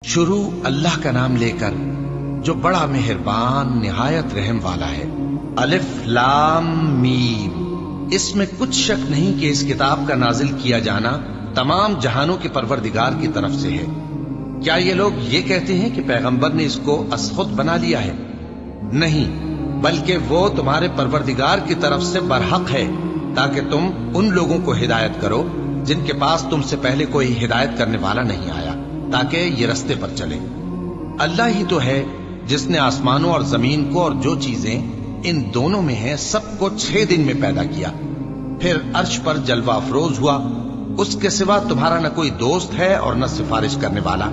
شروع اللہ کا نام لے کر جو بڑا مہربان نہایت رحم والا ہے۔ الف لام میم۔ اس میں کچھ شک نہیں کہ اس کتاب کا نازل کیا جانا تمام جہانوں کے پروردگار کی طرف سے ہے۔ کیا یہ لوگ یہ کہتے ہیں کہ پیغمبر نے اس کو از خود بنا لیا ہے؟ نہیں، بلکہ وہ تمہارے پروردگار کی طرف سے برحق ہے، تاکہ تم ان لوگوں کو ہدایت کرو جن کے پاس تم سے پہلے کوئی ہدایت کرنے والا نہیں آیا، تاکہ یہ رستے پر چلے۔ اللہ ہی تو ہے جس نے آسمانوں اور زمین کو اور جو چیزیں ان دونوں میں ہیں سب کو 6 دن میں پیدا کیا، پھر عرش پر جلوہ افروز ہوا۔ اس کے سوا تمہارا نہ کوئی دوست ہے اور نہ سفارش کرنے والا۔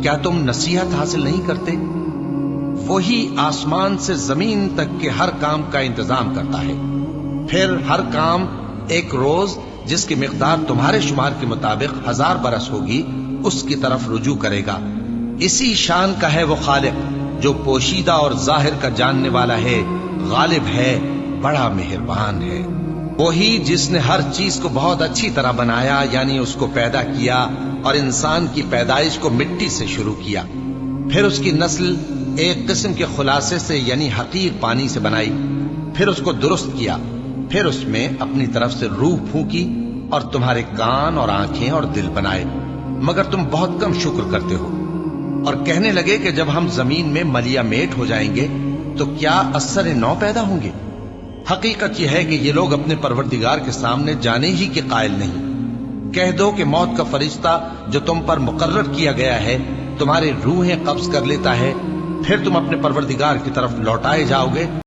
کیا تم نصیحت حاصل نہیں کرتے؟ وہی آسمان سے زمین تک کے ہر کام کا انتظام کرتا ہے، پھر ہر کام ایک روز جس کی مقدار تمہارے شمار کے مطابق 1000 برس ہوگی اس کی طرف رجوع کرے گا۔ اسی شان کا ہے وہ خالق جو پوشیدہ اور ظاہر کا جاننے والا ہے، غالب ہے، بڑا مہربان ہے۔ وہی جس نے ہر چیز کو بہت اچھی طرح بنایا، یعنی اس کو پیدا کیا اور انسان کی پیدائش کو مٹی سے شروع کیا، پھر اس کی نسل ایک قسم کے خلاصے سے یعنی حقیر پانی سے بنائی، پھر اس کو درست کیا، پھر اس میں اپنی طرف سے روح پھونکی اور تمہارے کان اور آنکھیں اور دل بنائے، مگر تم بہت کم شکر کرتے ہو۔ اور کہنے لگے کہ جب ہم زمین میں ملیا میٹ ہو جائیں گے تو کیا اثر نو پیدا ہوں گے؟ حقیقت یہ ہے کہ یہ لوگ اپنے پروردگار کے سامنے جانے ہی کے قائل نہیں۔ کہہ دو کہ موت کا فرشتہ جو تم پر مقرر کیا گیا ہے تمہاری روحیں قبض کر لیتا ہے، پھر تم اپنے پروردگار کی طرف لوٹائے جاؤ گے۔